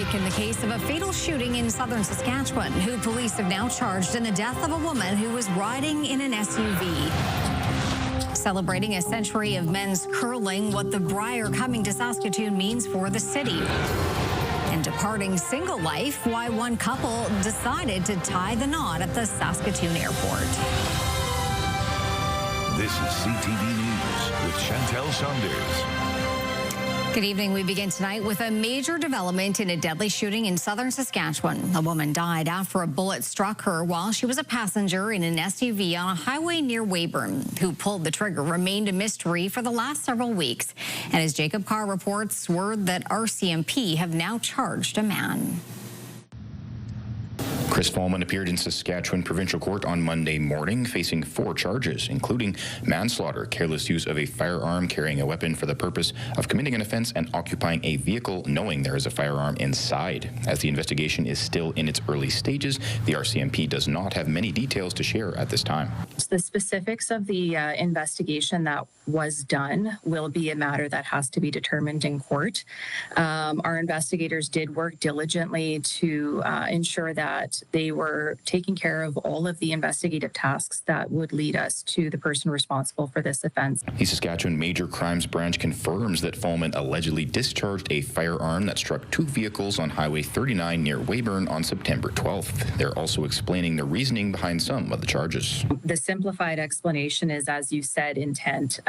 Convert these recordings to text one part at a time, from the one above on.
break in the case of a fatal shooting in southern Saskatchewan, who police have now charged in the death of a woman who was riding in an SUV. Celebrating a century of men's curling, what the Brier coming to Saskatoon means for the city. And departing single life, why one couple decided to tie the knot at the Saskatoon airport. This is CTV News with Chantel Saunders. Good evening. We begin tonight with a major development in a deadly shooting in southern Saskatchewan. A woman died after a bullet struck her while she was a passenger in an SUV on a highway near Weyburn. Who pulled the trigger remained a mystery for the last several weeks. And as Jacob Carr reports, word that RCMP have now charged a man. Chris Fallman appeared in Saskatchewan Provincial Court on Monday morning, facing 4 charges, including manslaughter, careless use of a firearm, carrying a weapon for the purpose of committing an offense, and occupying a vehicle knowing there is a firearm inside. As the investigation is still in its early stages, the RCMP does not have many details to share at this time. The specifics of the investigation that was done will be a matter that has to be determined in court. Our investigators did work diligently to ensure that they were taking care of all of the investigative tasks that would lead us to the person responsible for this offense. The Saskatchewan Major Crimes Branch confirms that Fallman allegedly discharged a firearm that struck 2 vehicles on Highway 39 near Weyburn on September 12th. They're also explaining the reasoning behind some of the charges. The simplified explanation is, as you said, intent.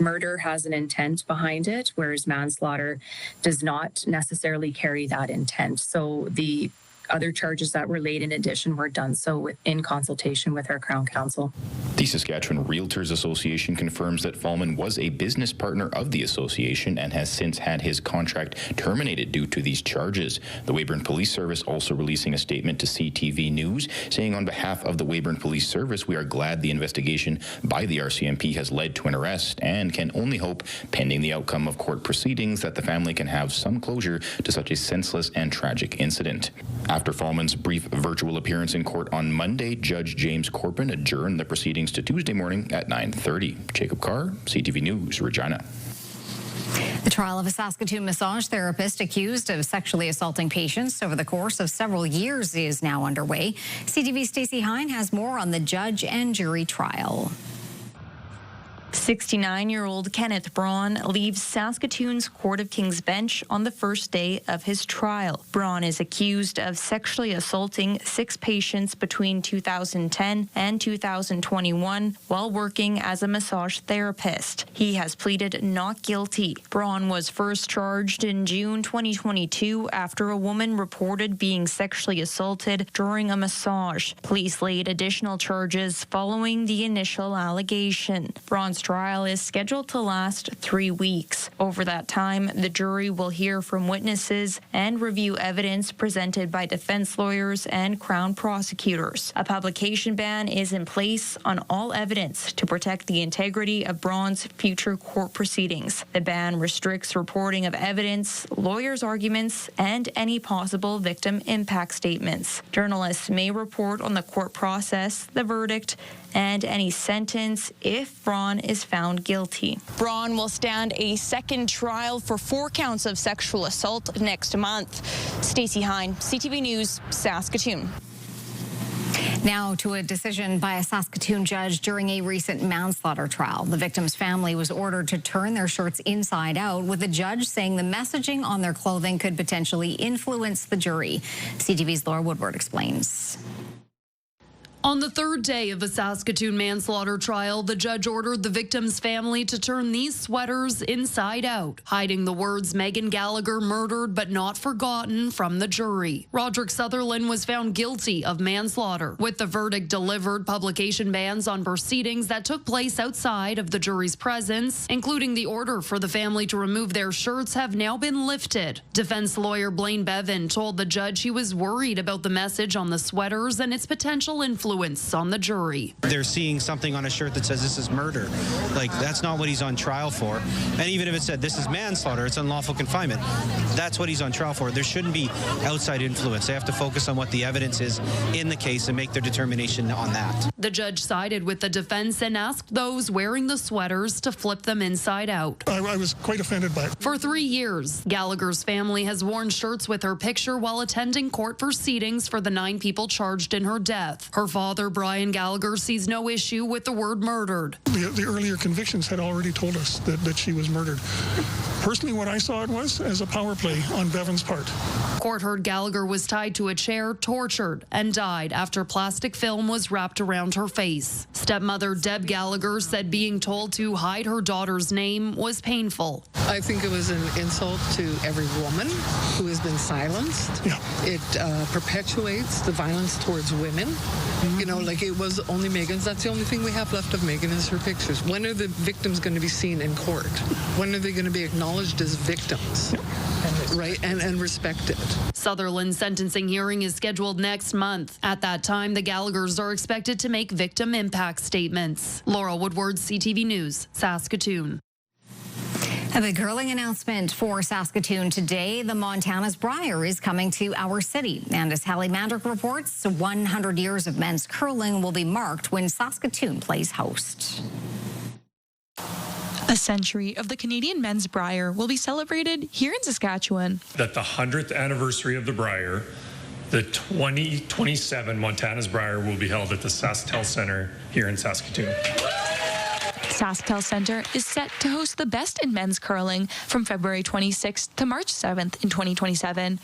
Murder has an intent behind it, whereas manslaughter does not necessarily carry that intent. So the other charges that were laid in addition were done so in consultation with our Crown Counsel. The Saskatchewan Realtors Association confirms that Fallman was a business partner of the association and has since had his contract terminated due to these charges. The Weyburn Police Service also releasing a statement to CTV News, saying on behalf of the Weyburn Police Service, we are glad the investigation by the RCMP has led to an arrest and can only hope, pending the outcome of court proceedings, that the family can have some closure to such a senseless and tragic incident. After Fallman's brief virtual appearance in court on Monday, Judge James Corpin adjourned the proceedings to Tuesday morning at 9:30. Jacob Carr, CTV News, Regina. The trial of a Saskatoon massage therapist accused of sexually assaulting patients over the course of several years is now underway. CTV's Stacey Hine has more on the judge and jury trial. 69-year-old Kenneth Braun leaves Saskatoon's Court of King's Bench on the first day of his trial. Braun is accused of sexually assaulting 6 patients between 2010 and 2021 while working as a massage therapist. He has pleaded not guilty. Braun was first charged in June 2022 after a woman reported being sexually assaulted during a massage. Police laid additional charges following the initial allegation. Braun's trial is scheduled to last 3 weeks. Over that time, the jury will hear from witnesses and review evidence presented by defense lawyers and Crown prosecutors. A publication ban is in place on all evidence to protect the integrity of Braun's future court proceedings. The ban restricts reporting of evidence, lawyers' arguments, and any possible victim impact statements. Journalists may report on the court process, the verdict, and any sentence if Braun is found guilty. Braun will stand a second trial for 4 counts of sexual assault next month. Stacey Hine, CTV News, Saskatoon. Now to a decision by a Saskatoon judge during a recent manslaughter trial. The victim's family was ordered to turn their shirts inside out, with the judge saying the messaging on their clothing could potentially influence the jury. CTV's Laura Woodward explains. On the 3rd day of a Saskatoon manslaughter trial, the judge ordered the victim's family to turn these sweaters inside out, hiding the words Megan Gallagher murdered but not forgotten from the jury. Roderick Sutherland was found guilty of manslaughter. With the verdict delivered, publication bans on proceedings that took place outside of the jury's presence, including the order for the family to remove their shirts, have now been lifted. Defense lawyer Blaine Bevan told the judge he was worried about the message on the sweaters and its potential influence influence on the jury. They're seeing something on a shirt that says this is murder. Like, that's not what he's on trial for. And even if it said this is manslaughter, it's unlawful confinement, that's what he's on trial for. There shouldn't be outside influence. They have to focus on what the evidence is in the case and make their determination on that. The judge sided with the defense and asked those wearing the sweaters to flip them inside out. I was quite offended by it. For 3 years, Gallagher's family has worn shirts with her picture while attending court proceedings for the 9 people charged in her death. Her father, Brian Gallagher, sees no issue with the word murdered. The earlier convictions had already told us that she was murdered. Personally, what I saw it was as a power play on Bevan's part. Court heard Gallagher was tied to a chair, tortured, and died after plastic film was wrapped around her face. Stepmother Deb Gallagher said being told to hide her daughter's name was painful. I think it was an insult to every woman who has been silenced. Yeah. It perpetuates the violence towards women. You know, like it was only Megan's. That's the only thing we have left of Megan is her pictures. When are the victims going to be seen in court? When are they going to be acknowledged as victims? Right, and respected. Sutherland's sentencing hearing is scheduled next month. At that time, the Gallaghers are expected to make victim impact statements. Laura Woodward, CTV News, Saskatoon. A big curling announcement for Saskatoon today. The Montana's Brier is coming to our city. And as Hallie Mandrick reports, 100 years of men's curling will be marked when Saskatoon plays host. A century of the Canadian men's Brier will be celebrated here in Saskatchewan. That the 100th anniversary of the Brier, the 2027 Montana's Brier will be held at the SaskTel Centre here in Saskatoon. SaskTel Centre is set to host the best in men's curling from February 26th to March 7th in 2027.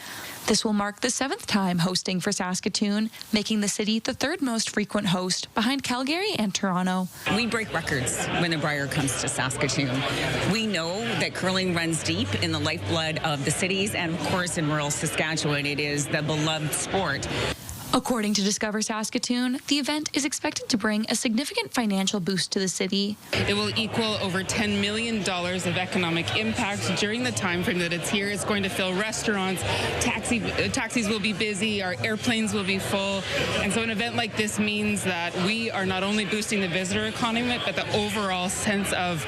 This will mark the 7th time hosting for Saskatoon, making the city the 3rd most frequent host behind Calgary and Toronto. We break records when the Brier comes to Saskatoon. We know that curling runs deep in the lifeblood of the cities, and of course in rural Saskatchewan it is the beloved sport. According to Discover Saskatoon, the event is expected to bring a significant financial boost to the city. It will equal over $10 million of economic impact during the time frame that it's here. It's going to fill restaurants, taxis will be busy, our airplanes will be full. And so an event like this means that we are not only boosting the visitor economy, but the overall sense of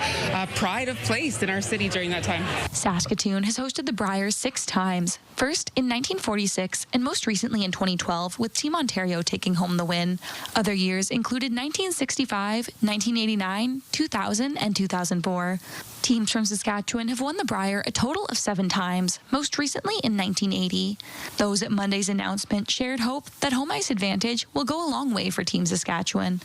pride of place in our city during that time. Saskatoon has hosted the Brier 6 times, first in 1946 and most recently in 2012 with Team Ontario taking home the win. Other years included 1965, 1989, 2000, and 2004. Teams from Saskatchewan have won the Brier a total of 7 times, most recently in 1980. Those at Monday's announcement shared hope that home ice advantage will go a long way for Team Saskatchewan.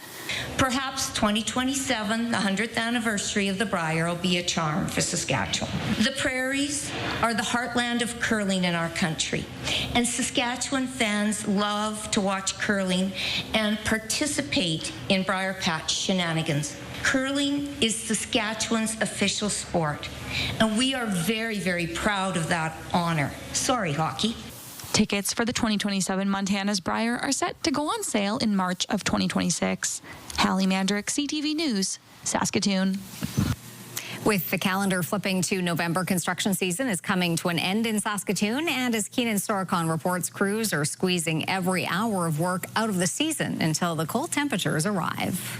Perhaps 2027, the 100th anniversary of the Brier, will be a charm for Saskatchewan. The prairies are the heartland of curling in our country, and Saskatchewan fans love to watch curling and participate in Brier Patch shenanigans. Curling is Saskatchewan's official sport, and we are very, very proud of that honor. Sorry, hockey. Tickets for the 2027 Montana's Brier are set to go on sale in March of 2026. Hallie Mandrick, CTV News, Saskatoon. With the calendar flipping to November, construction season is coming to an end in Saskatoon. And as Keenan Storicon reports, crews are squeezing every hour of work out of the season until the cold temperatures arrive.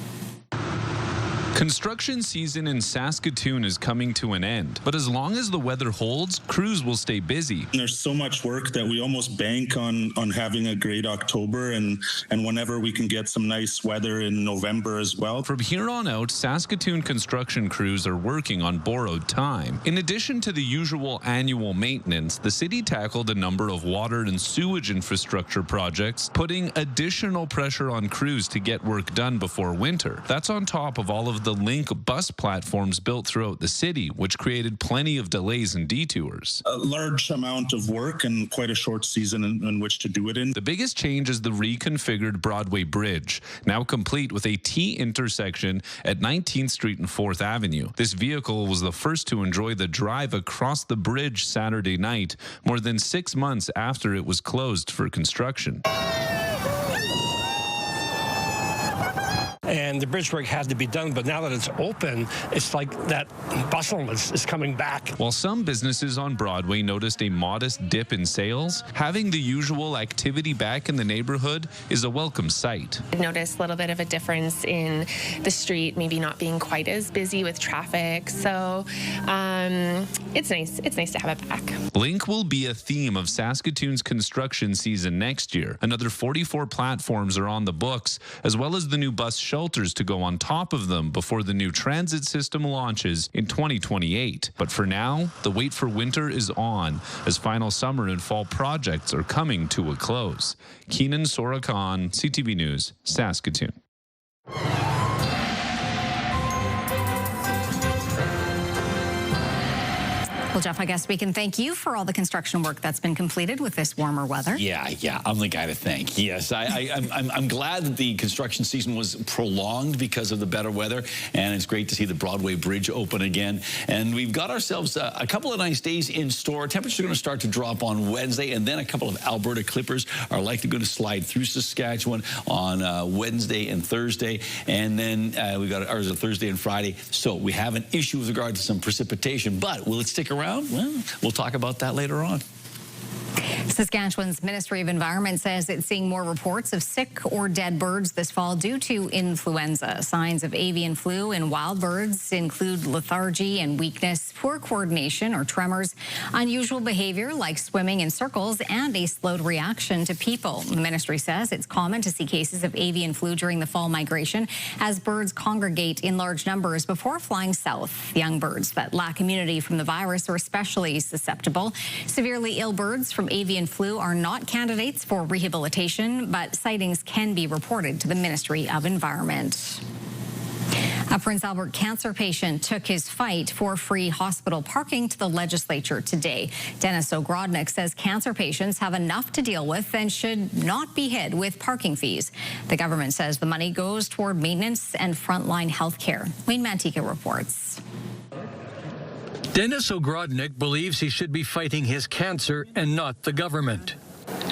Construction season in Saskatoon is coming to an end, but as long as the weather holds, crews will stay busy. There's so much work that we almost bank on having a great October and whenever we can get some nice weather in November as well. From here on out, Saskatoon construction crews are working on borrowed time. In addition to the usual annual maintenance, the city tackled a number of water and sewage infrastructure projects, putting additional pressure on crews to get work done before winter. That's on top of all of the Link bus platforms built throughout the city, which created plenty of delays and detours. A large amount of work and quite a short season in which to do it in. The biggest change is the reconfigured Broadway Bridge, now complete with a T intersection at 19th Street and 4th Avenue. This vehicle was the first to enjoy the drive across the bridge Saturday night, more than 6 months after it was closed for construction. and the bridge work had to be done. But now that it's open, it's like that bustle is coming back. While some businesses on Broadway noticed a modest dip in sales, having the usual activity back in the neighborhood is a welcome sight. I noticed a little bit of a difference in the street, maybe not being quite as busy with traffic. So it's nice. It's nice to have it back. Link will be a theme of Saskatoon's construction season next year. Another 44 platforms are on the books, as well as the new bus shelters to go on top of them before the new transit system launches in 2028. But for now, the wait for winter is on, as final summer and fall projects are coming to a close. Keenan Sorakan, CTV News, Saskatoon. Well, Jeff, I guess we can thank you for all the construction work that's been completed with this warmer weather. Yeah, I'm the guy to thank. Yes, I'm glad that the construction season was prolonged because of the better weather, and it's great to see the Broadway Bridge open again. And we've got ourselves a couple of nice days in store. Temperatures are going to start to drop on Wednesday, and then a couple of Alberta clippers are likely going to slide through Saskatchewan on Wednesday and Thursday, and then we've got ours on Thursday and Friday. So we have an issue with regard to some precipitation, but will it stick around? Well, we'll talk about that later on. Saskatchewan's Ministry of Environment says it's seeing more reports of sick or dead birds this fall due to influenza. Signs of avian flu in wild birds include lethargy and weakness, poor coordination or tremors, unusual behavior like swimming in circles, and a slowed reaction to people. The ministry says it's common to see cases of avian flu during the fall migration as birds congregate in large numbers before flying south. Young birds that lack immunity from the virus are especially susceptible. Severely ill birds from avian flu are not candidates for rehabilitation, but sightings can be reported to the Ministry of Environment. A Prince Albert cancer patient took his fight for free hospital parking to the legislature today. Dennis Ogrodnik says cancer patients have enough to deal with and should not be hit with parking fees. The government says the money goes toward maintenance and frontline health care. Wayne Mantika reports. Dennis Ogrodnik believes he should be fighting his cancer and not the government.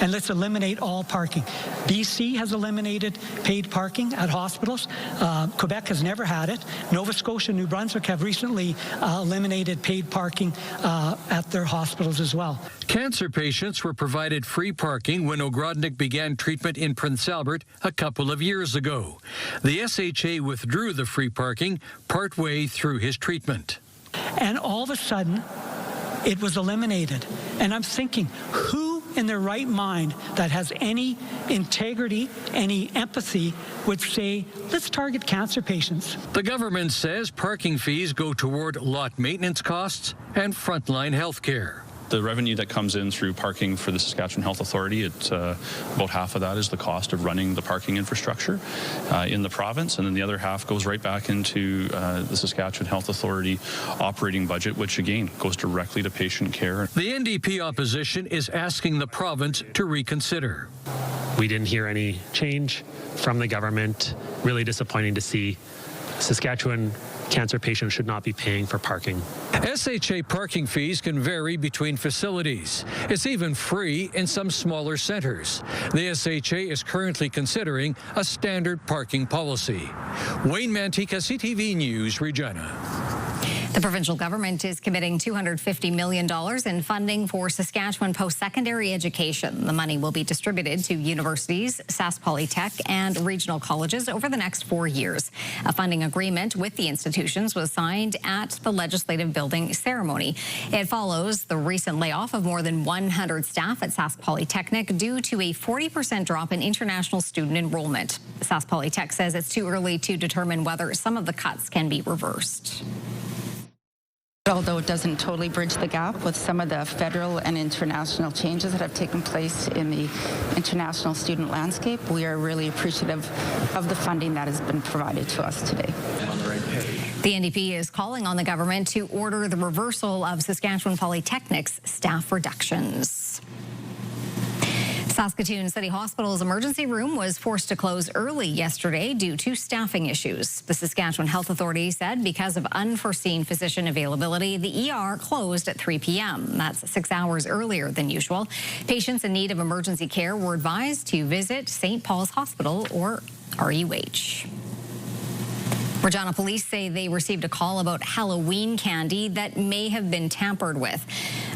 And let's eliminate all parking. BC has eliminated paid parking at hospitals. Quebec has never had it. Nova Scotia and New Brunswick have recently eliminated paid parking at their hospitals as well. Cancer patients were provided free parking when Ogrodnik began treatment in Prince Albert a couple of years ago. The SHA withdrew the free parking partway through his treatment. And all of a sudden, it was eliminated. And I'm thinking, who in their right mind that has any integrity, any empathy, would say, let's target cancer patients? The government says parking fees go toward lot maintenance costs and frontline health care. The revenue that comes in through parking for the Saskatchewan Health Authority, about half of that is the cost of running the parking infrastructure in the province, and then the other half goes right back into the Saskatchewan Health Authority operating budget, which again goes directly to patient care. The NDP opposition is asking the province to reconsider. We didn't hear any change from the government. Really disappointing to see. Saskatchewan cancer patients should not be paying for parking. SHA parking fees can vary between facilities. It's even free in some smaller centers. The SHA is currently considering a standard parking policy. Wayne Mantika, CTV News, Regina. The provincial government is committing $250 million in funding for Saskatchewan post-secondary education. The money will be distributed to universities, Sask Polytech, and regional colleges over the next 4 years. A funding agreement with the institutions was signed at the Legislative Building ceremony. It follows the recent layoff of more than 100 staff at Sask Polytechnic due to a 40% drop in international student enrollment. Sask Polytech says it's too early to determine whether some of the cuts can be reversed. Although it doesn't totally bridge the gap with some of the federal and international changes that have taken place in the international student landscape, we are really appreciative of the funding that has been provided to us today. The NDP is calling on the government to order the reversal of Saskatchewan Polytechnic's staff reductions. Saskatoon City Hospital's emergency room was forced to close early yesterday due to staffing issues. The Saskatchewan Health Authority said because of unforeseen physician availability, the ER closed at 3 p.m. That's 6 hours earlier than usual. Patients in need of emergency care were advised to visit St. Paul's Hospital or RUH. Regina police say they received a call about Halloween candy that may have been tampered with.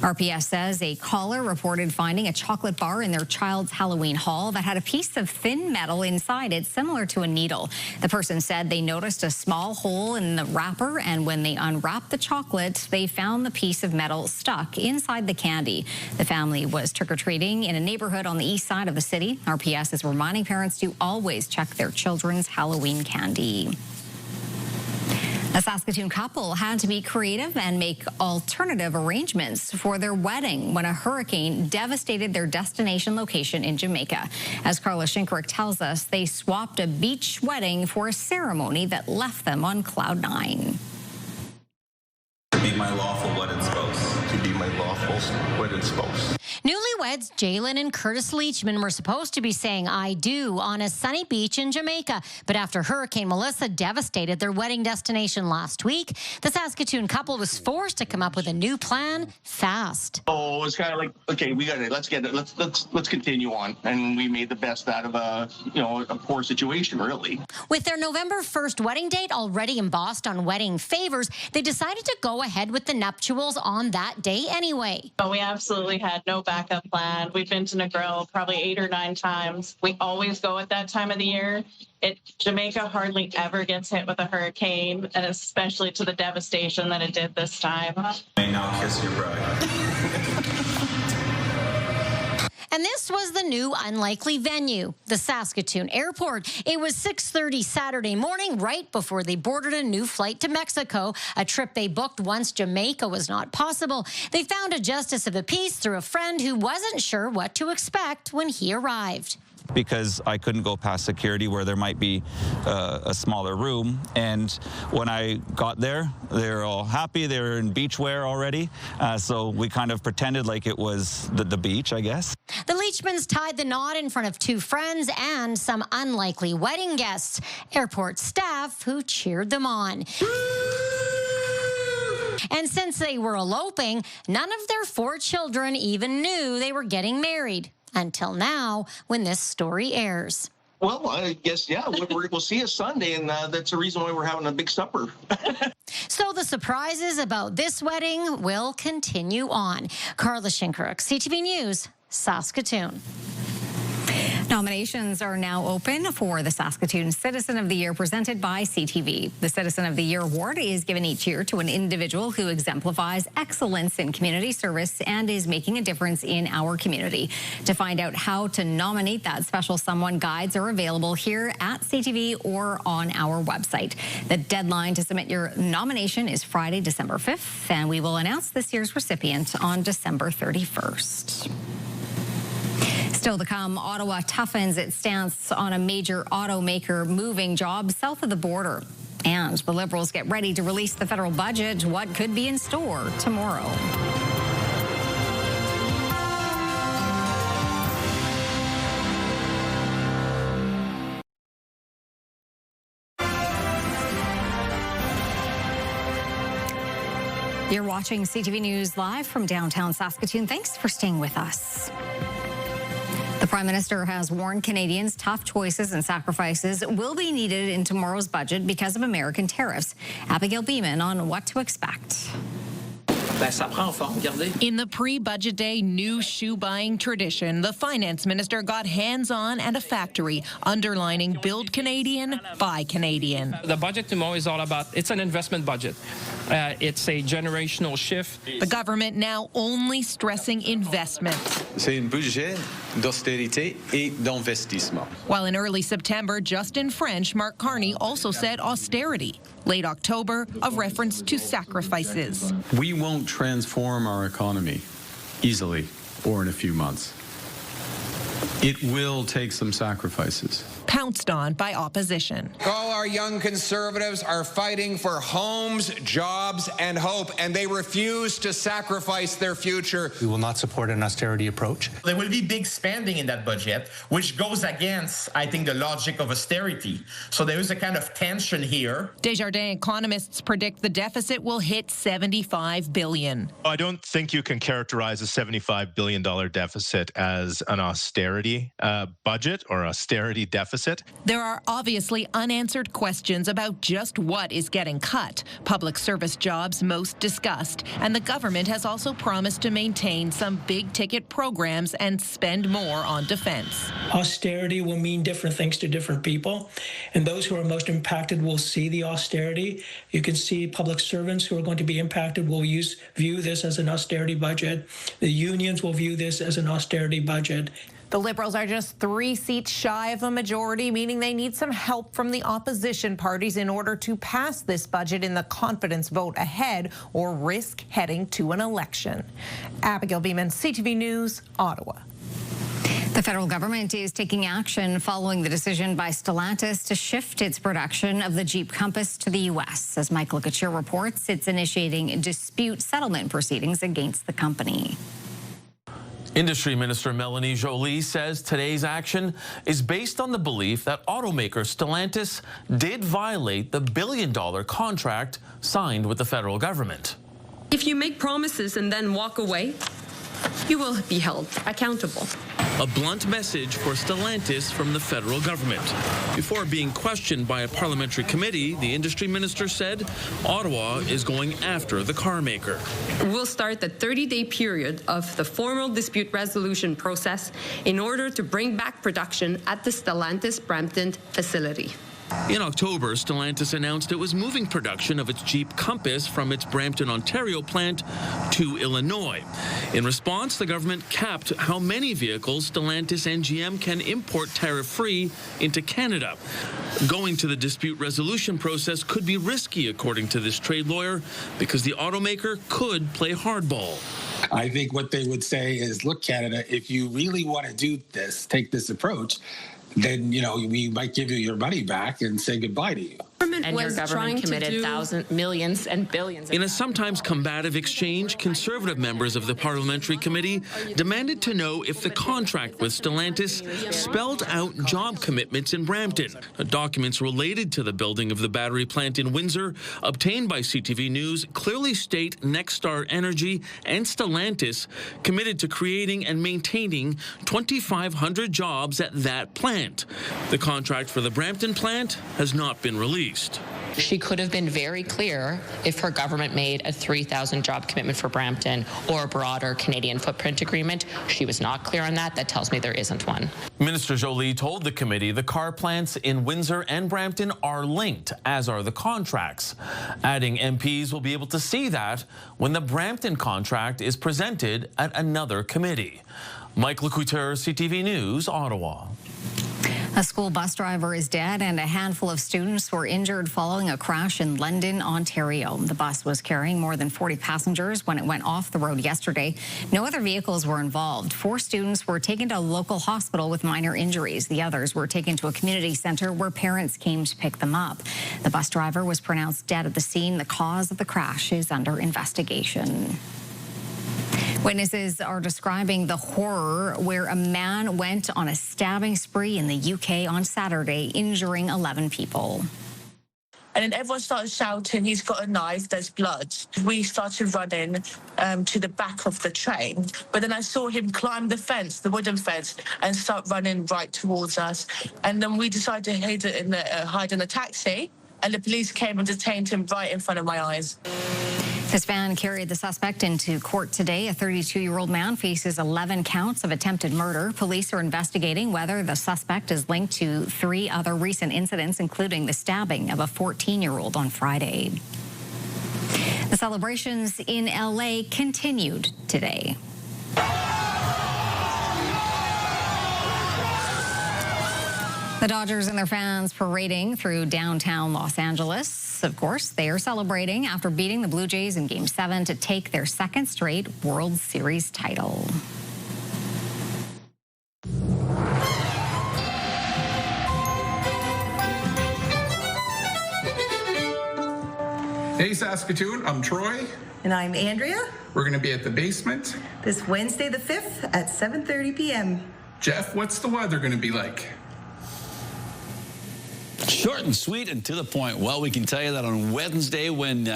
RPS says a caller reported finding a chocolate bar in their child's Halloween haul that had a piece of thin metal inside it, similar to a needle. The person said they noticed a small hole in the wrapper, and when they unwrapped the chocolate, they found the piece of metal stuck inside the candy. The family was trick-or-treating in a neighborhood on the east side of the city. RPS is reminding parents to always check their children's Halloween candy. A Saskatoon couple had to be creative and make alternative arrangements for their wedding when a hurricane devastated their destination location in Jamaica. As Carla Shinkrick tells us, they swapped a beach wedding for a ceremony that left them on cloud nine. To be my lawful wedded spouse. To be my lawful wedded spouse. Newlyweds Jalen and Curtis Leachman were supposed to be saying I do on a sunny beach in Jamaica. But after Hurricane Melissa devastated their wedding destination last week, the Saskatoon couple was forced to come up with a new plan fast. Oh, it's kind of like, okay, we got it. Let's get it. Let's continue on. And we made the best out of a poor situation, really. With their November 1st wedding date already embossed on wedding favors, they decided to go ahead with the nuptials on that day anyway. Oh, we absolutely had no backup plan. We've been to Negril probably 8 or 9 times. We always go at that time of the year. Jamaica hardly ever gets hit with a hurricane, and especially to the devastation that it did this time. You may now kiss your bride. And this was the new unlikely venue, the Saskatoon Airport. It was 6:30 Saturday morning, right before they boarded a new flight to Mexico, a trip they booked once Jamaica was not possible. They found a justice of the peace through a friend who wasn't sure what to expect when he arrived. Because I couldn't go past security where there might be a smaller room. And when I got there, they were all happy. They were in beachwear already. So we kind of pretended like it was the beach, I guess. The Leachmans tied the knot in front of 2 friends and some unlikely wedding guests, airport staff who cheered them on. And since they were eloping, none of their 4 children even knew they were getting married. Until now, when this story airs. Well, I guess, yeah, we'll see you Sunday, and that's the reason why we're having a big supper. So the surprises about this wedding will continue on. Carla Shinkrick, CTV News, Saskatoon. Nominations are now open for the Saskatoon Citizen of the Year presented by CTV. The Citizen of the Year award is given each year to an individual who exemplifies excellence in community service and is making a difference in our community. To find out how to nominate that special someone, guides are available here at CTV or on our website. The deadline to submit your nomination is Friday, December 5th, and we will announce this year's recipient on December 31st. Still to come, Ottawa toughens its stance on a major automaker moving jobs south of the border. And the Liberals get ready to release the federal budget. What could be in store tomorrow? You're watching CTV News live from downtown Saskatoon. Thanks for staying with us. The Prime Minister has warned Canadians tough choices and sacrifices will be needed in tomorrow's budget because of American tariffs. Abigail Beeman on what to expect. In the pre-budget day new shoe buying tradition, the finance minister got hands-on at a factory, underlining build Canadian, buy Canadian. The budget tomorrow is all about, it's an investment budget. It's a generational shift. The government now only stressing investment. C'est un budget d'austérité et d'investissement. While in early September, Justin French, Mark Carney also said austerity. Late October, a reference to sacrifices. We won't transform our economy easily or in a few months. It will take some sacrifices. Pounced on by opposition. All our young Conservatives are fighting for homes, jobs, and hope, and they refuse to sacrifice their future. We will not support an austerity approach. There will be big spending in that budget, which goes against, I think, the logic of austerity. So there is a kind of tension here. Desjardins economists predict the deficit will hit $75 billion. I don't think you can characterize a $75 billion deficit as an austerity budget or austerity deficit. deficit. There are obviously unanswered questions about just what is getting cut. Public service jobs most discussed. And the government has also promised to maintain some big-ticket programs and spend more on defense. Austerity will mean different things to different people, and those who are most impacted will see the austerity. You can see public servants who are going to be impacted will view this as an austerity budget. The unions will view this as an austerity budget. The Liberals are just 3 seats shy of a majority, meaning they need some help from the opposition parties in order to pass this budget in the confidence vote ahead or risk heading to an election. Abigail Beeman, CTV News, Ottawa. The federal government is taking action following the decision by Stellantis to shift its production of the Jeep Compass to the U.S. As Michael Couture reports, it's initiating dispute settlement proceedings against the company. Industry Minister Melanie Joly says today's action is based on the belief that automaker Stellantis did violate the billion-dollar contract signed with the federal government. If you make promises and then walk away, you will be held accountable. A blunt message for Stellantis from the federal government. Before being questioned by a parliamentary committee, the industry minister said Ottawa is going after the car maker. We'll start the 30-day period of the formal dispute resolution process in order to bring back production at the Stellantis Brampton facility. In October, Stellantis announced it was moving production of its Jeep Compass from its Brampton, Ontario plant to Illinois. In response, the government capped how many vehicles Stellantis and GM can import tariff-free into Canada. Going to the dispute resolution process could be risky, according to this trade lawyer, because the automaker could play hardball. I think what they would say is, look, Canada, if you really want to do this, take this approach, then, we might give you your money back and say goodbye to you. And your government committed thousands, millions, and billions. In a sometimes combative exchange, Conservative members of the parliamentary committee demanded to know if the contract with Stellantis spelled out job commitments in Brampton. Documents related to the building of the battery plant in Windsor, obtained by CTV News, clearly state Nexstar Energy and Stellantis committed to creating and maintaining 2,500 jobs at that plant. The contract for the Brampton plant has not been released. She could have been very clear if her government made a 3,000 job commitment for Brampton or a broader Canadian footprint agreement. She was not clear on that. That tells me there isn't one. Minister Joly told the committee the car plants in Windsor and Brampton are linked, as are the contracts, adding MPs will be able to see that when the Brampton contract is presented at another committee. Michael Couture, CTV News, Ottawa. A school bus driver is dead and a handful of students were injured following a crash in London, Ontario. The bus was carrying more than 40 passengers when it went off the road yesterday. No other vehicles were involved. 4 students were taken to a local hospital with minor injuries. The others were taken to a community center where parents came to pick them up. The bus driver was pronounced dead at the scene. The cause of the crash is under investigation. Witnesses are describing the horror where a man went on a stabbing spree in the UK on Saturday, injuring 11 people. And then everyone started shouting, he's got a knife, there's blood. We started running to the back of the train. But then I saw him climb the fence, the wooden fence, and start running right towards us. And then we decided to hide in a taxi. And the police came and detained him right in front of my eyes. This van carried the suspect into court today. A 32-year-old man faces 11 counts of attempted murder. Police are investigating whether the suspect is linked to 3 other recent incidents, including the stabbing of a 14-year-old on Friday. The celebrations in LA continued today. The Dodgers and their fans parading through downtown Los Angeles. Of course, they are celebrating after beating the Blue Jays in Game 7 to take their 2nd straight World Series title. Hey Saskatoon, I'm Troy. And I'm Andrea. We're going to be at the basement this Wednesday the 5th at 7:30 p.m. Jeff, what's the weather going to be like? Short and sweet and to the point. Well, we can tell you that on Wednesday when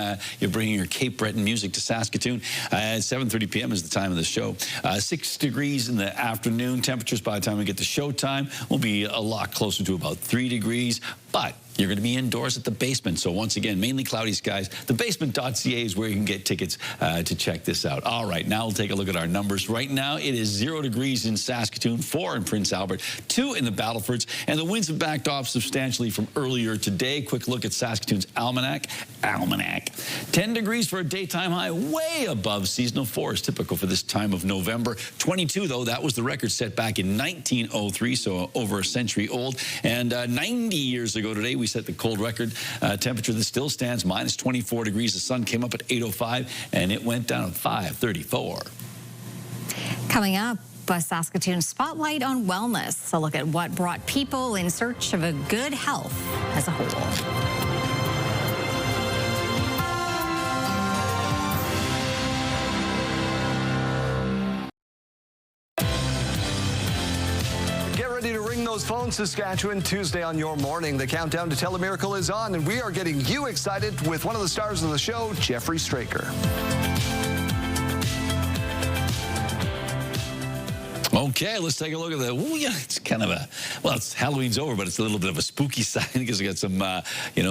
you're bringing your Cape Breton music to Saskatoon, at 7:30 p.m. is the time of the show. 6 degrees in the afternoon. Temperatures by the time we get to showtime will be a lot closer to about 3 degrees. But you're going to be indoors at the basement. So once again, mainly cloudy skies. Thebasement.ca is where you can get tickets to check this out. All right, now we'll take a look at our numbers. Right now, it is 0 degrees in Saskatoon, 4 in Prince Albert, 2 in the Battlefords, and the winds have backed off substantially from earlier today. Quick look at Saskatoon's almanac. 10 degrees for a daytime high, way above seasonal. 4 is typical for this time of November. 22, though, that was the record set back in 1903, so over a century old. And 90 years ago today, we set the cold record temperature that still stands, minus 24 degrees. The sun came up at 8:05, and it went down at 5:34. Coming up, a Saskatoon Spotlight on Wellness. A look at what brought people in search of a good health as a whole. Ready to ring those phones, Saskatchewan. Tuesday on your morning, the countdown to Telemiracle is on, and we are getting you excited with one of the stars of the show, Jeffrey Straker. Okay, let's take a look at that. Oh, yeah, it's kind of a, well, it's Halloween's over, but it's a little bit of a spooky side because we got some,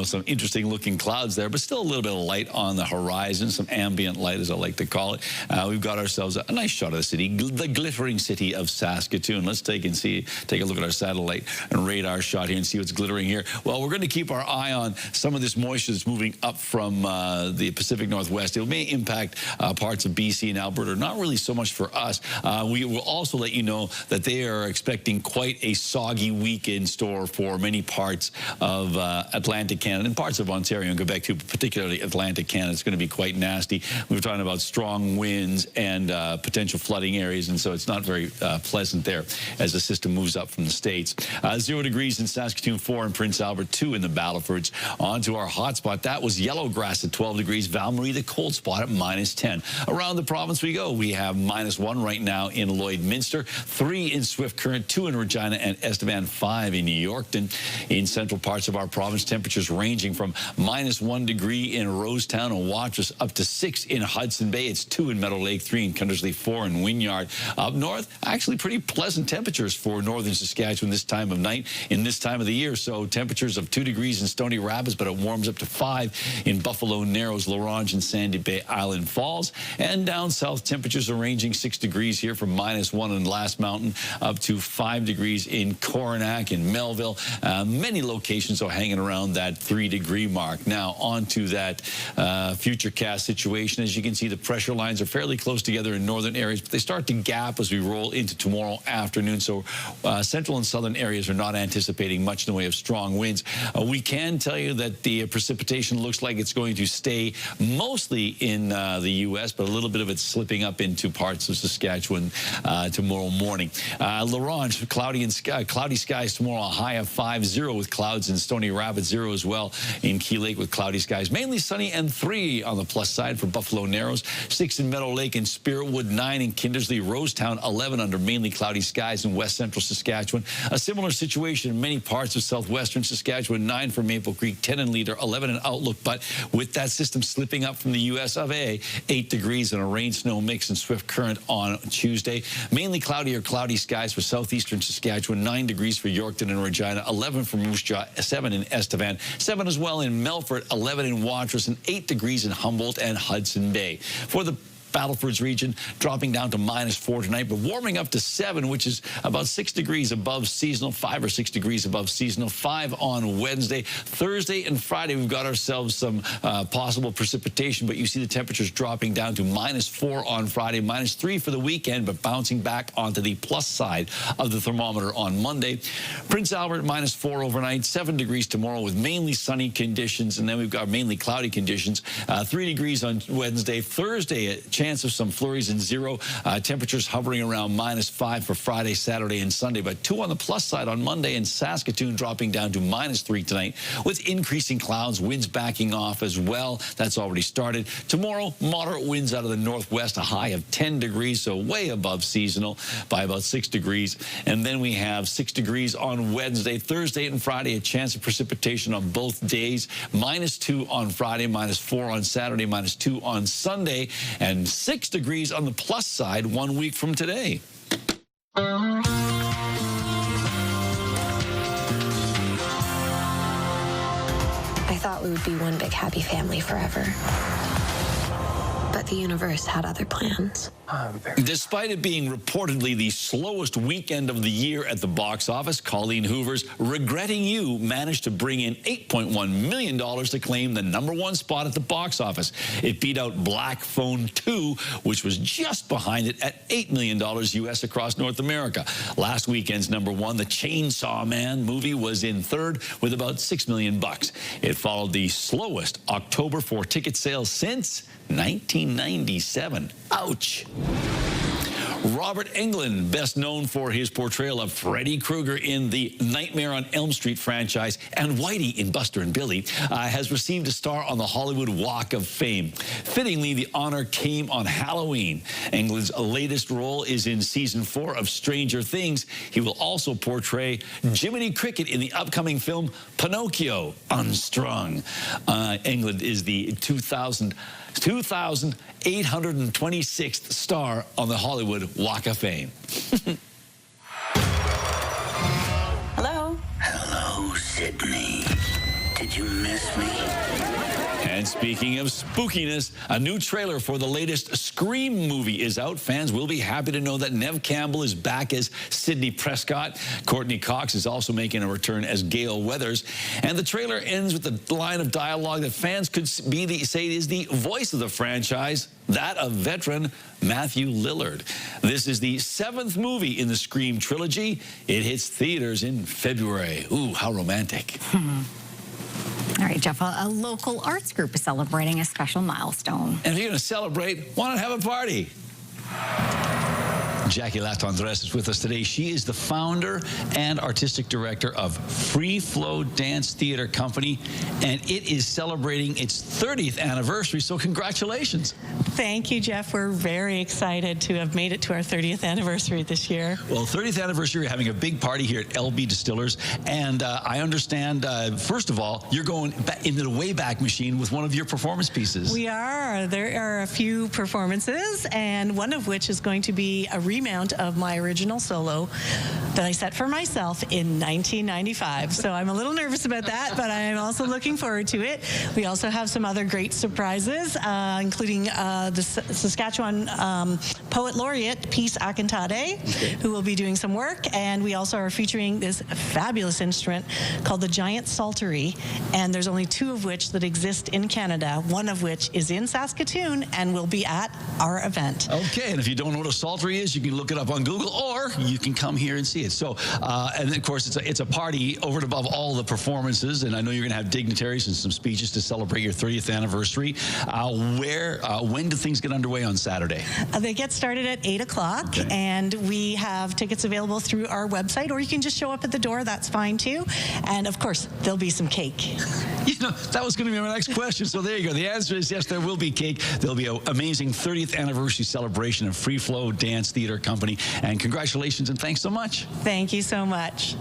some interesting looking clouds there, but still a little bit of light on the horizon, some ambient light, as I like to call it. We've got ourselves a nice shot of the city, the glittering city of Saskatoon. Let's take a look at our satellite and radar shot here and see what's glittering here. Well, we're going to keep our eye on some of this moisture that's moving up from the Pacific Northwest. It may impact parts of BC and Alberta, not really so much for us. We will also let you know that they are expecting quite a soggy week in store for many parts of Atlantic Canada and parts of Ontario and Quebec too, particularly Atlantic Canada. It's going to be quite nasty. We were talking about strong winds and potential flooding areas, and so it's not very pleasant there as the system moves up from the States. 0 degrees in Saskatoon, 4 in Prince Albert, 2 in the Battlefords. On to our hot spot. That was Yellowgrass at 12 degrees. Val-Marie, the cold spot, at minus 10. Around the province we go. We have minus 1 right now in Lloydminster, 3 in Swift Current, 2 in Regina and Estevan, 5 in Yorkton. In central parts of our province, temperatures ranging from minus 1 degree in Rosetown and Watrous up to 6 in Hudson Bay. It's 2 in Meadow Lake, 3 in Kundersley, 4 in Wynyard. Up north, actually pretty pleasant temperatures for northern Saskatchewan this time of night in this time of the year. So temperatures of 2 degrees in Stony Rapids, but it warms up to 5 in Buffalo Narrows, La Ronge, and Sandy Bay Island Falls. And down south, temperatures are ranging 6 degrees here from minus 1 in Last Mountain up to 5 degrees in Coronach and Melville. Many locations are hanging around that 3-degree mark. Now on to that futurecast situation. As you can see, the pressure lines are fairly close together in northern areas, but they start to gap as we roll into tomorrow afternoon. So central and southern areas are not anticipating much in the way of strong winds. We can tell you that the precipitation looks like it's going to stay mostly in the U.S., but a little bit of it slipping up into parts of Saskatchewan tomorrow morning. La Ronge, cloudy skies tomorrow, a high of 5-0 with clouds in Stony Rapids, 0 as well in Key Lake with cloudy skies. Mainly sunny and 3 on the plus side for Buffalo Narrows, 6 in Meadow Lake and Spiritwood, 9 in Kindersley, Rosetown, 11 under mainly cloudy skies in west central Saskatchewan. A similar situation in many parts of southwestern Saskatchewan, 9 for Maple Creek, 10 in Leader, 11 in Outlook, but with that system slipping up from the US of A, 8 degrees and a rain-snow mix in Swift Current on Tuesday. Mainly cloudy or cloudy skies for southeastern Saskatchewan, 9 degrees for Yorkton and Regina, 11 for Moose Jaw, 7 in Estevan, 7 as well in Melfort, 11 in Watrous, and 8 degrees in Humboldt and Hudson Bay. For the Battlefords region, dropping down to -4 tonight, but warming up to 7, which is about 6 degrees above seasonal, 5 or 6 degrees above seasonal, 5 on Wednesday. Thursday and Friday, we've got ourselves some possible precipitation, but you see the temperatures dropping down to -4 on Friday, -3 for the weekend, but bouncing back onto the plus side of the thermometer on Monday. Prince Albert, -4 overnight, 7 degrees tomorrow with mainly sunny conditions, and then we've got mainly cloudy conditions, 3 degrees on Wednesday. Thursday, chance of some flurries and 0. Temperatures hovering around -5 for Friday, Saturday, and Sunday, but 2 on the plus side on Monday, and Saskatoon dropping down to -3 tonight with increasing clouds, winds backing off as well. That's already started. Tomorrow, moderate winds out of the northwest, a high of 10 degrees, so way above seasonal by about 6 degrees. And then we have 6 degrees on Wednesday. Thursday and Friday, a chance of precipitation on both days. -2 on Friday, -4 on Saturday, -2 on Sunday, and 6 degrees on the plus side 1 week from today. I thought we would be one big happy family forever. But the universe had other plans. Despite it being reportedly the slowest weekend of the year at the box office, Colleen Hoover's Regretting You managed to bring in $8.1 million to claim the #1 spot at the box office. It beat out Black Phone 2, which was just behind it at $8 million US across North America. Last weekend's #1, The Chainsaw Man movie, was in third with about $6 million. It followed the slowest October for ticket sales since 1997. Ouch. Robert Englund, best known for his portrayal of Freddy Krueger in the Nightmare on Elm Street franchise and Whitey in Buster and Billy, has received a star on the Hollywood Walk of Fame. Fittingly, the honor came on Halloween. Englund's latest role is in season 4 of Stranger Things. He will also portray Jiminy Cricket in the upcoming film Pinocchio Unstrung. Englund is the 2,826th star on the Hollywood Walk of Fame. Hello? Hello, Sydney. Did you miss me? And speaking of spookiness, a new trailer for the latest Scream movie is out. Fans will be happy to know that Neve Campbell is back as Sidney Prescott. Courtney Cox is also making a return as Gale Weathers. And the trailer ends with a line of dialogue that fans could say is the voice of the franchise, that of veteran Matthew Lillard. This is the 7th movie in the Scream trilogy. It hits theaters in February. Ooh, how romantic. All right, Jeff, a local arts group is celebrating a special milestone. And if you're going to celebrate, why not have a party? Jackie Latendresse is with us today. She is the founder and artistic director of Free Flow Dance Theater Company, and it is celebrating its 30th anniversary, so congratulations. Thank you, Jeff. We're very excited to have made it to our 30th anniversary this year. Well, 30th anniversary, you're having a big party here at LB Distillers, and I understand, first of all, you're going into the Wayback Machine with one of your performance pieces. We are. There are a few performances, and one of which is going to be a remount of my original solo that I set for myself in 1995. So I'm a little nervous about that, but I'm also looking forward to it. We also have some other great surprises, including the Saskatchewan Poet Laureate, Peace Akintade, who will be doing some work. And we also are featuring this fabulous instrument called the Giant Psaltery. And there's only 2 of which that exist in Canada, one of which is in Saskatoon and will be at our event. Okay, and if you don't know what a psaltery is, you can look it up on Google, or you can come here and see it. So, and of course, it's a party over and above all the performances, and I know you're going to have dignitaries and some speeches to celebrate your 30th anniversary. When do things get underway on Saturday? They get started at 8 o'clock, and we have tickets available through our website, or you can just show up at the door. That's fine, too. And, of course, there'll be some cake. You know, that was going to be my next question, so there you go. The answer is yes, there will be cake. There'll be an amazing 30th anniversary celebration of Free Flow Dance Theater Company, and congratulations and thanks so much. Thank you so much.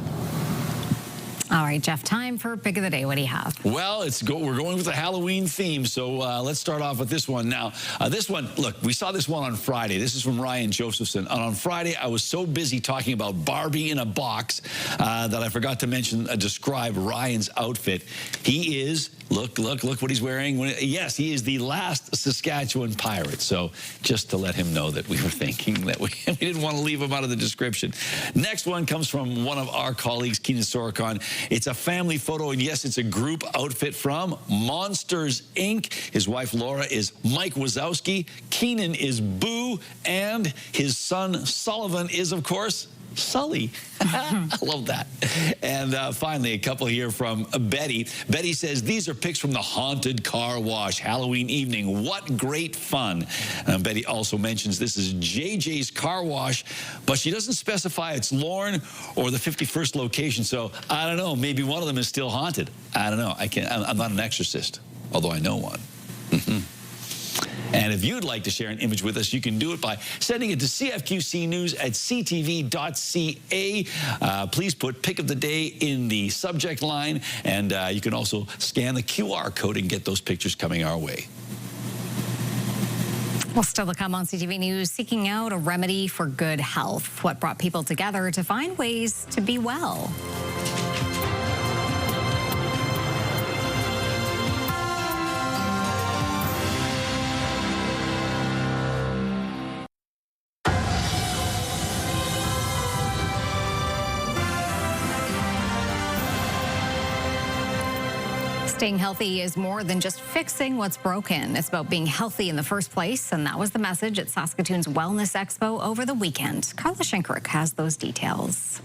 All right, Jeff, time for Pick of the Day. What do you have? Well, we're going with a Halloween theme, so let's start off with this one. Now, this one, look, we saw this one on Friday. This is from Ryan Josephson. And on Friday, I was so busy talking about Barbie in a box that I forgot to describe Ryan's outfit. He is, look what he's wearing. Yes, he is the last Saskatchewan pirate. So just to let him know that we were thinking that we didn't want to leave him out of the description. Next one comes from one of our colleagues, Keenan Sorokon. It's a family photo, and yes, it's a group outfit from Monsters, Inc. His wife, Laura, is Mike Wazowski. Keenan is Boo, and his son, Sullivan, is, of course, Sully. I love that. And finally, a couple here from Betty. Betty says, these are pics from the haunted car wash Halloween evening. What great fun. Betty also mentions this is JJ's car wash, but she doesn't specify it's Lorne or the 51st location. So I don't know. Maybe one of them is still haunted. I don't know. I'm not an exorcist, although I know one. And if you'd like to share an image with us, you can do it by sending it to cfqcnews@ctv.ca. Please put pick of the day in the subject line, and you can also scan the QR code and get those pictures coming our way. Well, still to come on CTV News, seeking out a remedy for good health. What brought people together to find ways to be well. Staying healthy is more than just fixing what's broken. It's about being healthy in the first place, and that was the message at Saskatoon's Wellness Expo over the weekend. Carla Shinkaruk has those details.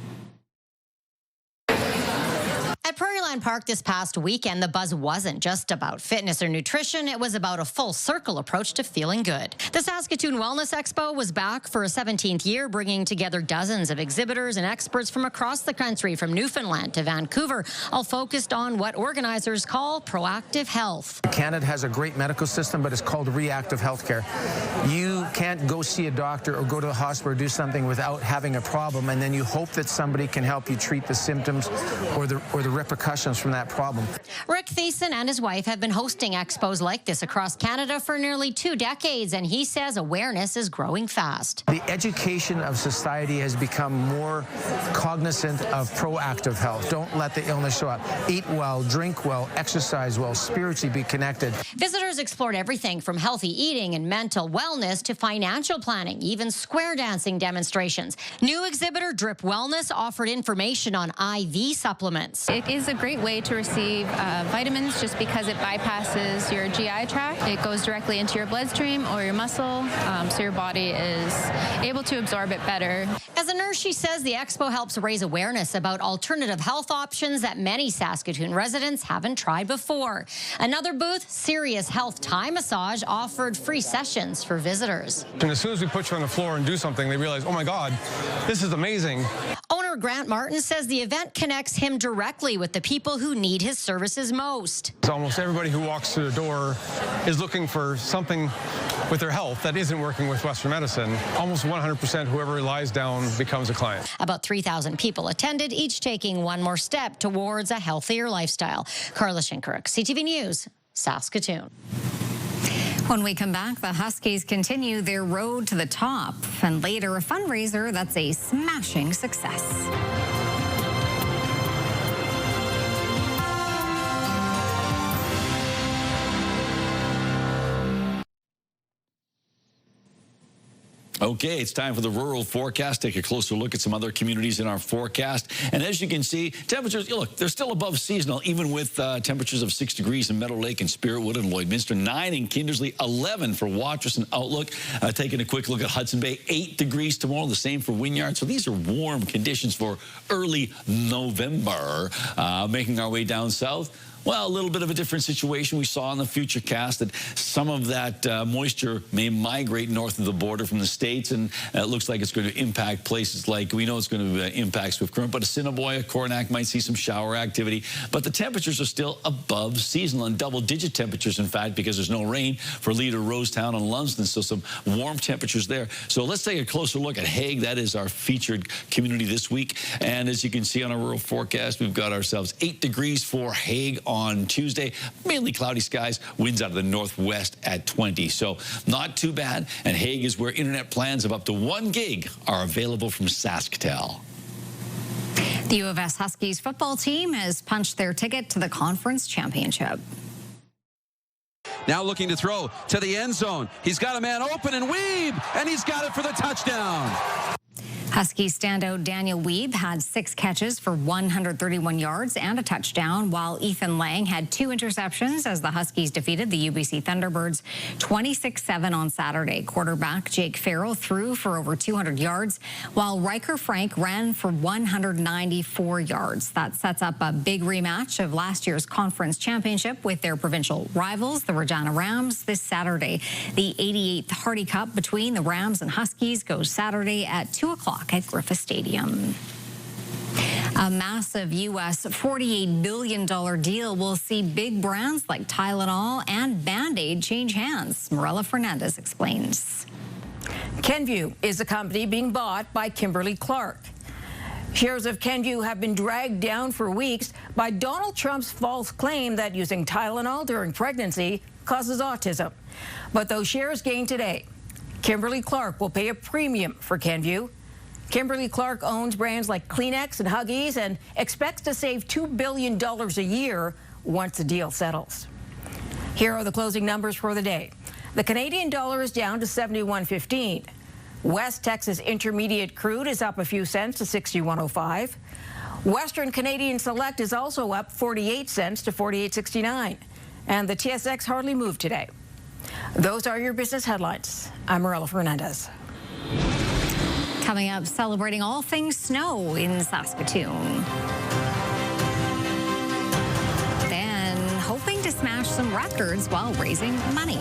At Prairieland Park this past weekend, the buzz wasn't just about fitness or nutrition. It was about a full-circle approach to feeling good. The Saskatoon Wellness Expo was back for a 17th year, bringing together dozens of exhibitors and experts from across the country, from Newfoundland to Vancouver, all focused on what organizers call proactive health. Canada has a great medical system, but it's called reactive healthcare. You can't go see a doctor or go to the hospital or do something without having a problem, and then you hope that somebody can help you treat the symptoms or the repercussions from that problem. Rick Thiessen and his wife have been hosting expos like this across Canada for nearly 2 decades, and he says awareness is growing fast. The education of society has become more cognizant of proactive health. Don't let the illness show up. Eat well, drink well, exercise well, spiritually be connected. Visitors explored everything from healthy eating and mental wellness to financial planning, even square dancing demonstrations. New exhibitor Drip Wellness offered information on IV supplements. It is a great way to receive vitamins just because it bypasses your GI tract. It goes directly into your bloodstream or your muscle, so your body is able to absorb it better. As a nurse, she says the expo helps raise awareness about alternative health options that many Saskatoon residents haven't tried before. Another booth, Serious Health Thai Massage, offered free sessions for visitors. And as soon as we put you on the floor and do something, they realize, oh my God, this is amazing. Owner Grant Martin says the event connects him directly with the people who need his services most. So almost everybody who walks through the door is looking for something with their health that isn't working with Western medicine. Almost 100% whoever lies down becomes a client. About 3,000 people attended, each taking one more step towards a healthier lifestyle. Carla Shinkaruk, CTV News, Saskatoon. When we come back, the Huskies continue their road to the top, and later a fundraiser that's a smashing success. Okay, it's time for the rural forecast. Take a closer look at some other communities in our forecast. And as you can see, temperatures, look, they're still above seasonal, even with temperatures of 6 degrees in Meadow Lake and Spiritwood and Lloydminster, 9 in Kindersley, 11 for Watrous and Outlook. Taking a quick look at Hudson Bay, 8 degrees tomorrow, the same for Wynyard. So these are warm conditions for early November. Making our way down south. Well, a little bit of a different situation. We saw in the Futurecast that some of that moisture may migrate north of the border from the States, and it looks like it's going to impact places like, we know it's going to impact Swift Current, but Assiniboia, Coronach might see some shower activity. But the temperatures are still above seasonal, and double-digit temperatures, in fact, because there's no rain for Leader, Rosetown, and Lumsden, so some warm temperatures there. So let's take a closer look at Hague. That is our featured community this week. And as you can see on our rural forecast, we've got ourselves 8 degrees for Hague on Tuesday. Mainly cloudy skies, winds out of the northwest at 20. So not too bad. And Hague is where internet plans of up to 1 gig are available from SaskTel. The U of S Huskies football team has punched their ticket to the conference championship. Now looking to throw to the end zone. He's got a man open, and Weeb, and he's got it for the touchdown. Husky standout Daniel Wiebe had 6 catches for 131 yards and a touchdown, while Ethan Lang had 2 interceptions as the Huskies defeated the UBC Thunderbirds 26-7 on Saturday. Quarterback Jake Farrell threw for over 200 yards, while Riker Frank ran for 194 yards. That sets up a big rematch of last year's conference championship with their provincial rivals, the Regina Rams, this Saturday. The 88th Hardy Cup between the Rams and Huskies goes Saturday at 2 o'clock at Griffith Stadium. A massive U.S. $48 billion deal will see big brands like Tylenol and Band-Aid change hands. Morella Fernandez explains. Kenvue is a company being bought by Kimberly-Clark. Shares of Kenvue have been dragged down for weeks by Donald Trump's false claim that using Tylenol during pregnancy causes autism. But those shares gained today. Kimberly-Clark will pay a premium for Kenvue. Kimberly-Clark owns brands like Kleenex and Huggies and expects to save $2 billion a year once the deal settles. Here are the closing numbers for the day. The Canadian dollar is down to 71.15. West Texas Intermediate crude is up a few cents to 61.05. Western Canadian Select is also up 48 cents to 48.69. And the TSX hardly moved today. Those are your business headlines. I'm Morella Fernandez. Coming up, celebrating all things snow in Saskatoon. Then hoping to smash some records while raising money.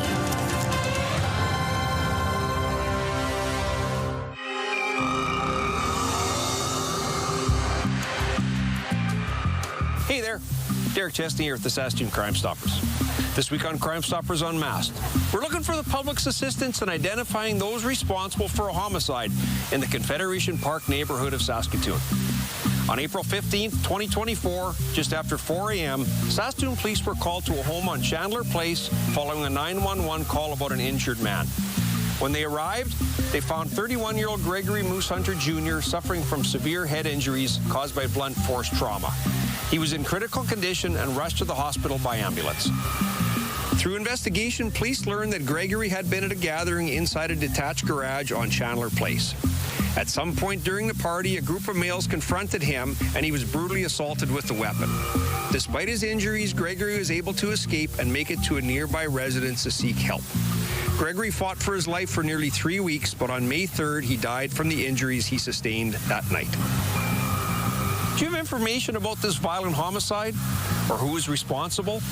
Hey there, Derek Chesney here at the Saskatoon Crime Stoppers. This week on Crime Stoppers Unmasked, we're looking for the public's assistance in identifying those responsible for a homicide in the Confederation Park neighborhood of Saskatoon. On April 15th, 2024, just after 4 a.m., Saskatoon police were called to a home on Chandler Place following a 911 call about an injured man. When they arrived, they found 31-year-old Gregory Moose Hunter Jr. suffering from severe head injuries caused by blunt force trauma. He was in critical condition and rushed to the hospital by ambulance. Through investigation, police learned that Gregory had been at a gathering inside a detached garage on Chandler Place. At some point during the party, a group of males confronted him, and he was brutally assaulted with the weapon. Despite his injuries, Gregory was able to escape and make it to a nearby residence to seek help. Gregory fought for his life for nearly 3 weeks, but on May 3rd, he died from the injuries he sustained that night. Do you have information about this violent homicide or who is responsible?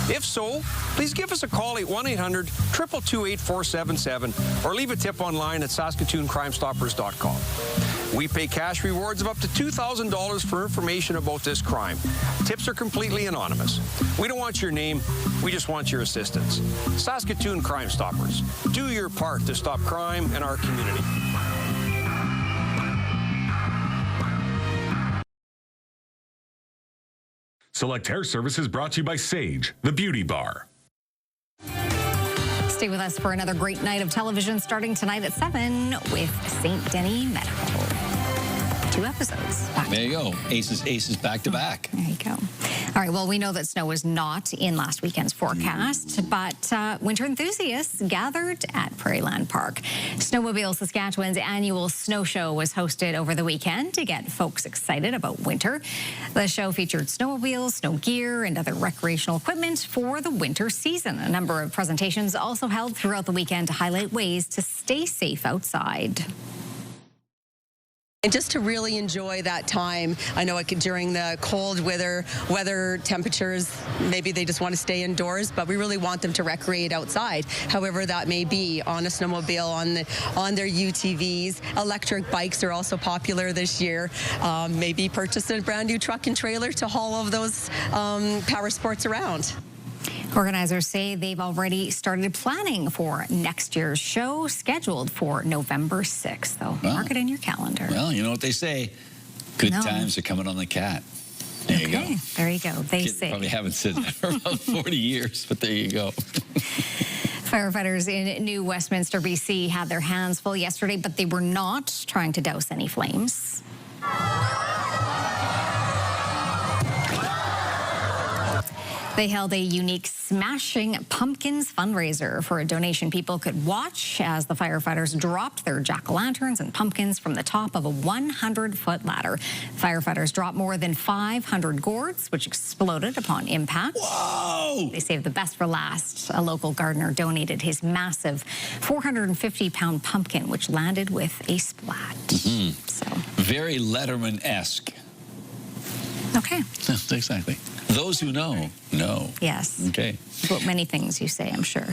If so, please give us a call at 1-800-222-8477 or leave a tip online at SaskatoonCrimeStoppers.com. We pay cash rewards of up to $2,000 for information about this crime. Tips are completely anonymous. We don't want your name, we just want your assistance. Saskatoon Crime Stoppers. Do your part to stop crime in our community. Select Hair Service is brought to you by Sage, the beauty bar. Stay with us for another great night of television starting tonight at 7 with St. Denis Medical. 2 episodes. There you go. Aces back to back. There you go. All right, well, we know that snow was not in last weekend's forecast, but winter enthusiasts gathered at Prairieland Park. Snowmobile Saskatchewan's annual snow show was hosted over the weekend to get folks excited about winter. The show featured snowmobiles, snow gear, and other recreational equipment for the winter season. A number of presentations also held throughout the weekend to highlight ways to stay safe outside. And just to really enjoy that time. I know during the cold weather temperatures, maybe they just want to stay indoors, but we really want them to recreate outside, however that may be, on a snowmobile, on their UTVs. Electric bikes are also popular this year. Maybe purchase a brand new truck and trailer to haul all of those power sports around. Organizers say they've already started planning for next year's show, scheduled for November 6th. So mark it in your calendar. Well, you know what they say. Good times are coming on the cat. There you go. There you go. They say. Probably haven't said that for about 40 years, but there you go. Firefighters in New Westminster, BC had their hands full yesterday, but they were not trying to douse any flames. They held a unique Smashing Pumpkins fundraiser for a donation people could watch as the firefighters dropped their jack-o'-lanterns and pumpkins from the top of a 100-foot ladder. Firefighters dropped more than 500 gourds, which exploded upon impact. Whoa! They saved the best for last. A local gardener donated his massive 450-pound pumpkin, which landed with a splat. So very Letterman-esque. Okay. Exactly. Those who know. Yes. Okay. About many things you say, I'm sure.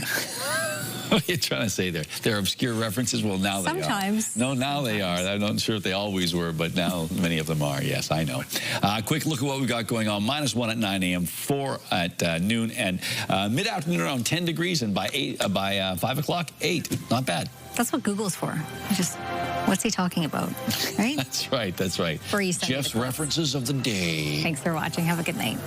What are you trying to say there? They're obscure references? Well, now they are. Sometimes. No, now they are. I'm not sure if they always were, but now many of them are. Yes, I know. Quick look at what we got going on. -1 at 9 a.m., 4 at noon, and mid-afternoon around 10 degrees, and by 5 o'clock, 8. Not bad. That's what Google's for. What's he talking about, right? That's right. That's right. Where you send Jeff's references of the day. Thanks for watching. Have a good night.